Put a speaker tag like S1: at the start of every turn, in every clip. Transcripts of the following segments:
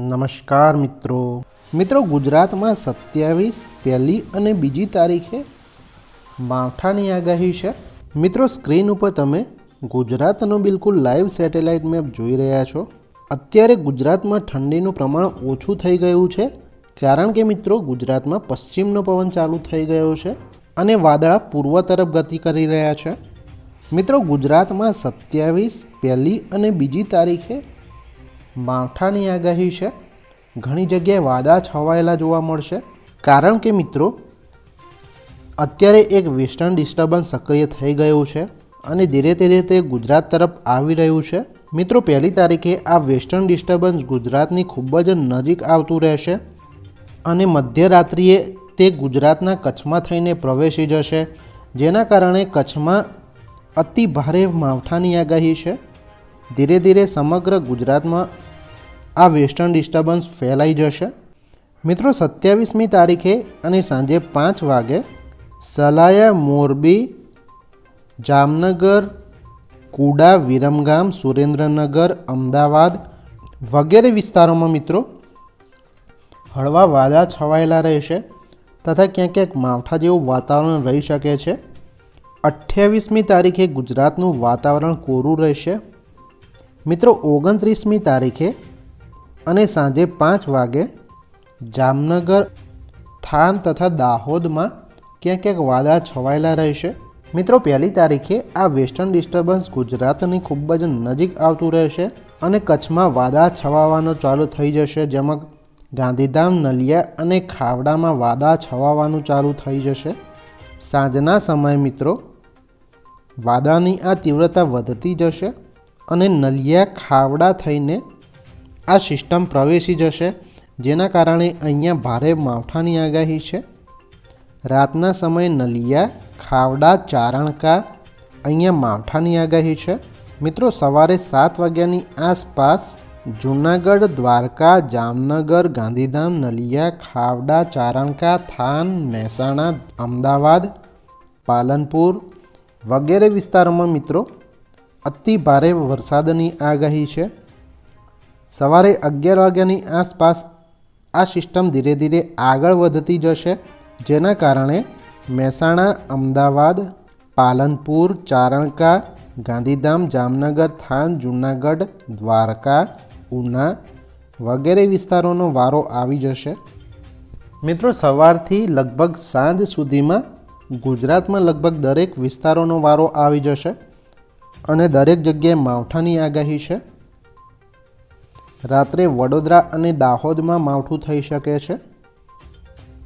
S1: નમસ્કાર મિત્રો ગુજરાત में 27 પહેલી અને બીજી તારીખે માવઠાની આગાહી છે। મિત્રો સ્ક્રીન ઉપર તમે ગુજરાતનો બિલકુલ લાઈવ સેટેલાઇટ મેપ જોઈ રહ્યા છો। અત્યારે ગુજરાતમાં ઠંડીનું પ્રમાણ ઓછું થઈ ગયું છે, કારણ કે મિત્રો ગુજરાતમાં પશ્ચિમનો પવન ચાલુ થઈ ગયો છે અને વાદળા પૂર્વ તરફ ગતિ કરી રહ્યા છે। મિત્રો ગુજરાતમાં 27 પહેલી અને બીજી તારીખે માવઠાની આગાહી છે। ઘણી જગ્યાએ વાદળા છવાયેલા જોવા મળશે, કારણ કે મિત્રો અત્યારે એક વેસ્ટર્ન ડિસ્ટર્બન્સ સક્રિય થઈ ગયું છે અને ધીરે ધીરે તે ગુજરાત તરફ આવી રહ્યું છે। મિત્રો પહેલી તારીખે આ વેસ્ટર્ન ડિસ્ટર્બન્સ ગુજરાતની ખૂબ જ નજીક આવતું રહેશે અને મધ્યરાત્રિએ તે ગુજરાતના કચ્છમાં થઈને પ્રવેશી જશે, જેના કારણે કચ્છમાં અતિ ભારે માવઠાની આગાહી છે। ધીરે ધીરે સમગ્ર ગુજરાતમાં આ વેસ્ટર્ન ડિસ્ટર્બન્સ ફેલાઈ જશે। મિત્રો 27મી તારીખે અને સાંજે 5 વાગે સલાયા, મોરબી, જામનગર, કુડા, વિરમગામ, સુરેન્દ્રનગર, અમદાવાદ વગેરે વિસ્તારોમાં મિત્રો હળવા વાદળા છવાયેલા રહેશે તથા ક્યાંક ક્યાંક માવઠા જેવું વાતાવરણ રહી શકે છે। 28મી તારીખે ગુજરાતનું વાતાવરણ કોરું રહેશે। મિત્રો 29મી તારીખે અને સાંજે 5 વાગે જામનગર, થાન તથા દાહોદમાં ક્યાંક ક્યાંક વાદળા છવાયેલા રહેશે। મિત્રો પહેલી તારીખે આ વેસ્ટર્ન ડિસ્ટર્બન્સ ગુજરાતની ખૂબ જ નજીક આવતું રહેશે અને કચ્છમાં વાદળા છવાવાનું ચાલુ થઈ જશે, જેમાં ગાંધીધામ, નલિયા અને ખાવડામાં વાદળા છવાવાનું ચાલુ થઈ જશે। સાંજના સમયે મિત્રો વાદળાની આ તીવ્રતા વધતી જશે અને નલિયા, ખાવડા થઈને આ સિસ્ટમ પ્રવેશી જશે, જેના કારણે અહીંયા ભારે માવઠાની આગાહી છે। રાતના સમયે નલિયા, ખાવડા, ચારણકા અહીંયા માવઠાની આગાહી છે। મિત્રો સવારે 7 વાગ્યાની આસપાસ જૂનાગઢ, દ્વારકા, જામનગર, ગાંધીધામ, નલિયા, ખાવડા, ચારણકા, થાન, મહેસાણા, અમદાવાદ, પાલનપુર વગેરે વિસ્તારોમાં મિત્રો અતિ ભારે વરસાદની આગાહી છે। સવારે 11 વાગ્યાની આસપાસ આ સિસ્ટમ ધીરે ધીરે આગળ વધતી જશે, જેના કારણે મહેસાણા, અમદાવાદ, પાલનપુર, ચારણકા, ગાંધીધામ, જામનગર, થાન, જૂનાગઢ, દ્વારકા, ઉના વગેરે વિસ્તારોનો વારો આવી જશે। મિત્રો સવારથી લગભગ સાંજ સુધીમાં ગુજરાતમાં લગભગ દરેક વિસ્તારોનો વારો આવી જશે અને દરેક જગ્યાએ માવઠાની આગાહી છે। રાત્રે વડોદરા અને દાહોદમાં માવઠું થઈ શકે છે।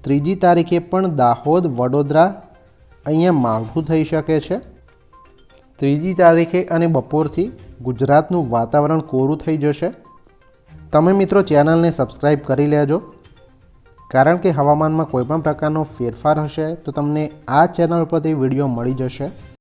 S1: ત્રીજી તારીખે પણ દાહોદ, વડોદરા અહીંયા માવઠું થઈ શકે છે। ત્રીજી તારીખે અને બપોરથી ગુજરાતનું વાતાવરણ કોરું થઈ જશે। તમે મિત્રો ચેનલને સબસ્ક્રાઈબ કરી લેજો, કારણ કે હવામાનમાં કોઈપણ પ્રકારનો ફેરફાર હશે તો તમને આ ચેનલ પરથી વિડીયો મળી જશે।